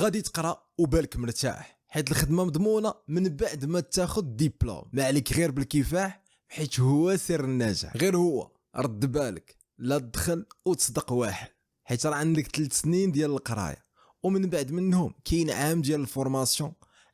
غادي تقرا وبالك مرتاح حيت الخدمه مضمونه من بعد ما تاخذ ديبلوم. ما عليك غير بالكفاح حيت هو سر النجاح. غير هو رد بالك لا تدخل وتصدق واحد حيت راه عندك 3 سنين ديال القرايه ومن بعد منهم كاين عام ديال الفورماسيون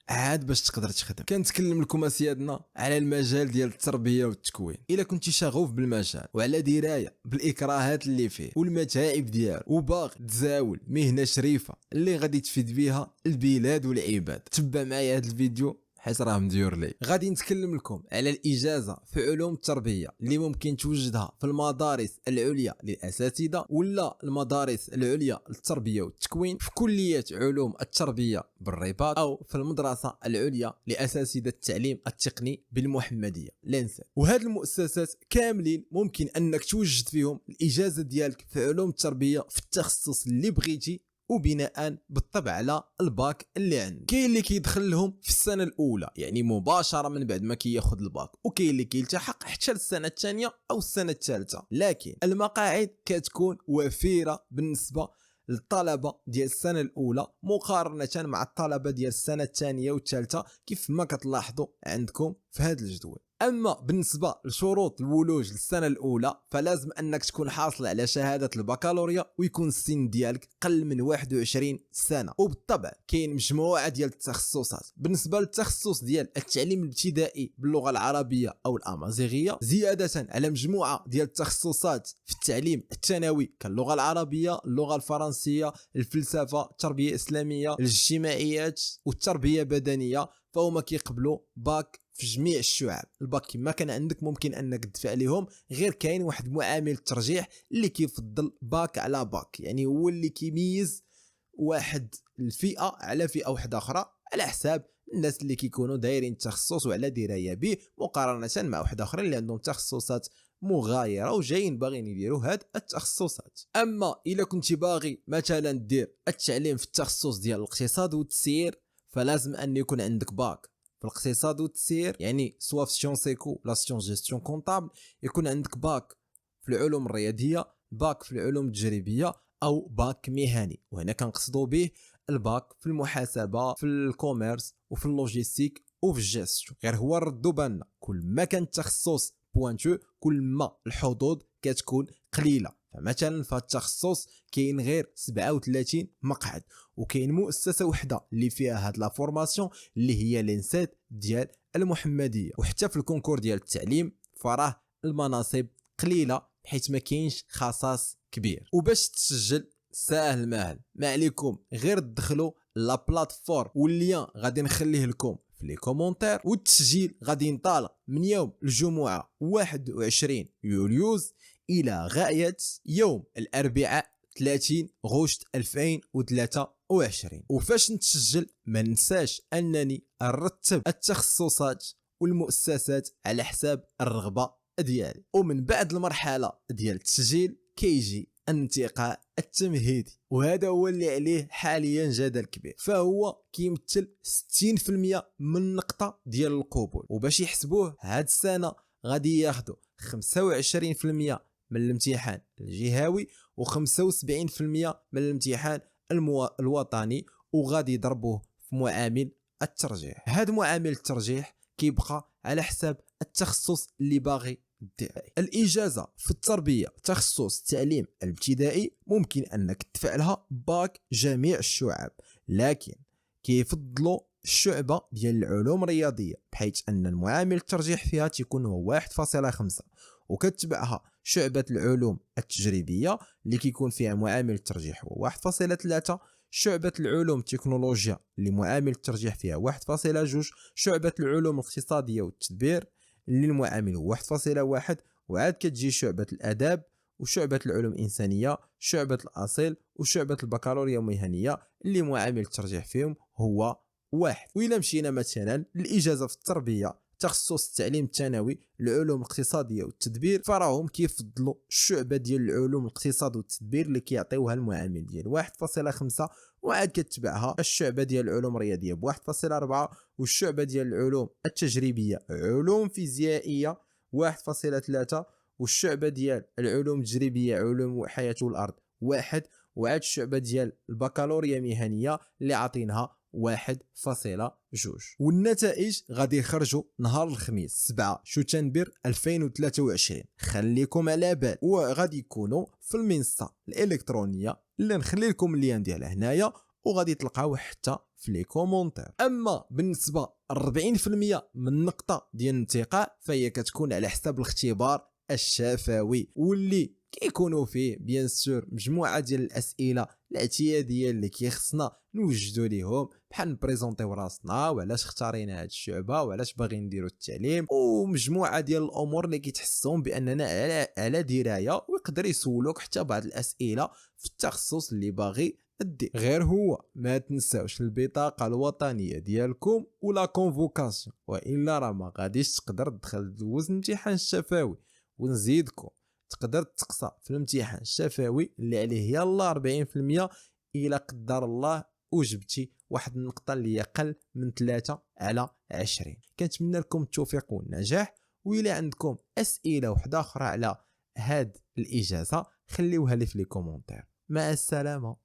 عاد باش تقدر تخدم. كنتكلم لكم اسيادنا على المجال ديال التربيه والتكوين. الا كنتي شغوف بالمجال وعلى درايه بالاكراهات اللي فيه والمتاعب ديالو وباغي تزاول مهنه شريفه اللي غادي تفيد بها البلاد والعباد، تبع معايا هذا الفيديو حيت راه مديور لي. غادي نتكلم لكم على الاجازه في علوم التربيه اللي ممكن توجدها في المدارس العليا للاساتذه ولا المدارس العليا للتربيه والتكوين، في كليه علوم التربيه بالرباط او في المدرسه العليا لاساتذه التعليم التقني بالمحمديه لينسا. وهاد المؤسسات كاملين ممكن انك توجد فيهم الاجازه ديالك في علوم التربيه في التخصص اللي بغيتي وبناء بالطبع على الباك اللي عندك. كاين اللي كيدخل لهم في السنه الاولى يعني مباشره من بعد ما كياخذ الباك، وكاين اللي كيلتحق حتى للسنه الثانيه او السنه الثالثه، لكن المقاعد كتكون وفيره بالنسبه للطلبه ديال السنه الاولى مقارنه مع الطلبه ديال السنه الثانيه والثالثه كيف ما كتلاحظوا عندكم في هذا الجدول. اما بالنسبه لشروط الولوج للسنه الاولى فلازم انك تكون حاصل على شهاده البكالوريا ويكون السن ديالك قل من 21 سنه. وبالطبع كاين مجموعه ديال التخصصات. بالنسبه للتخصص ديال التعليم الابتدائي باللغه العربيه او الامازيغيه، زياده على مجموعه ديال التخصصات في التعليم الثانوي كاللغه العربيه، اللغه الفرنسيه، الفلسفه، التربيه الاسلاميه، الاجتماعيات والتربيه البدنيه، فهما كيقبلوا باك في جميع الشعب. الباك كما كان عندك ممكن انك تدفع لهم، غير كاين واحد معامل الترجيح اللي كيفضل باك على باك، يعني هو اللي كيميز واحد الفئه على فئه واحده اخرى على حساب الناس اللي كيكونوا دايرين التخصص وعلى درايه به مقارنه مع واحد اخرين اللي عندهم تخصصات مغايره وجايين باغيين يديروا هاد التخصصات. اما الا كنتي باغي مثلا دير التعليم في التخصص ديال الاقتصاد والتسيير فلازم ان يكون عندك باك في الاقتصاد والتسيير، يعني سوا في سيون سيكو لا سيون جيستيون كونطابل، يكون عندك باك في العلوم الرياضيه، باك في العلوم التجريبيه او باك مهني. وهنا كنقصدوا به الباك في المحاسبه، في الكوميرس وفي اللوجيستيك وفي الجيستيون. غير هو ردوا بالنا كل ما كان التخصص بوانتو كل ما الحظوظ كتكون قليله. فمثلا في التخصص كاين غير 37 مقعد، وكاين مؤسسه وحده اللي فيها هاد لا فورماسيون اللي هي لينسات ديال المحمديه. وحتى في الكونكور ديال التعليم فراه المناصب قليله حيت ما كاينش خصاص كبير. وباش تسجل ساهل ماهل، ما عليكم غير تدخلوا لا بلاتفورم واللين غادي نخليه لكم في لي كومونتير. والتسجيل غادي ينطلق من يوم الجمعه 21 يوليوز الى غايه يوم الاربعاء 30 غشت 2023. وفاش نتسجل ما ننساش انني نرتب التخصصات والمؤسسات على حساب الرغبه ديالي. ومن بعد المرحله ديال التسجيل كيجي الانتقاء التمهيدي، وهذا هو اللي عليه حاليا جدل كبير، فهو كيمثل 60% من النقطه ديال القبول. وباش يحسبوه هاد السنه غادي ياخذوا 25% من الامتحان الجهوي و75% من الامتحان الوطني، وغادي يضربوه في معامل الترجيح. هذا معامل الترجيح كيبقى على حساب التخصص اللي باغي دير. الاجازه في التربيه تخصص التعليم الابتدائي ممكن انك تدفع لها باك جميع الشعب، لكن كيفضلوا الشعبه ديال العلوم الرياضيه بحيث ان المعامل الترجيح فيها تيكون هو 1.5، وكتبعها شعبة العلوم التجريبية اللي كيكون فيها معامل الترجيح هو 1.3، شعبة العلوم التكنولوجيا اللي معامل الترجيح فيها 1.2، شعبة العلوم الاقتصادية والتدبير اللي المعامل هو 1.1، وعاد كتجي شعبة الآداب وشعبة العلوم الإنسانية، شعبة الأصيل وشعبة البكالوريا المهنية اللي معامل الترجيح فيهم هو 1. وإلا مشينا مثلا للإجازة في التربية تخصص التعليم الثانوي العلوم الاقتصاديه والتدبير فراهم كيفضلوا الشعبه ديال العلوم الاقتصاد والتدبير اللي كيعطيوها المعامل ديال 1.5، وعاد كتبعها الشعبه ديال العلوم الرياضيه ب 1.4، والشعبه ديال العلوم التجريبيه علوم فيزيائيه 1.3، والشعبه ديال العلوم التجريبيه علوم الحياه والارض 1، وعاد الشعبه ديال البكالوريا مهنيه اللي عاطينها 1.2. والنتائج غادي يخرجوا نهار الخميس 7 شتنبر 2023. خليكم على بال، وغادي يكونوا في المنصه الالكترونيه اللي نخلي لكم اللين ديالها هنايا، وغادي تلقاوه حتى في لي كومونتير. اما بالنسبه 40% من النقطه ديال الانتقاء فهي كتكون على حساب الاختبار الشفوي، واللي كيكونوا فيه بيان سور مجموعه ديال الاسئله الاعتياديه اللي كيخصنا نوجدوا ليهم، بحال نبريزونطيو راسنا وعلاش اختارينا هاد الشعبه وعلاش باغيين نديروا التعليم، ومجموعه ديال الامور اللي كيتحسون باننا على درايه، ويقدر يسولوك حتى بعض الاسئله في التخصص اللي باغي الدي. غير هو ما تنساوش البطاقه الوطنيه ديالكم ولا كونفوكاسيون، والا راه ما غاديش تقدر تدخل دوز الامتحان الشفوي. ونزيدكم تقدر تقصى في الامتحان الشفوي اللي عليه يلا 40% الى قدر الله وجبتي واحد النقطه اللي هي اقل من 3/20. كنتمنى لكم التوفيق والنجاح، وإلا عندكم اسئله وحده اخرى على هاد الاجازه خليوها لي في لي كومونتير. مع السلامه.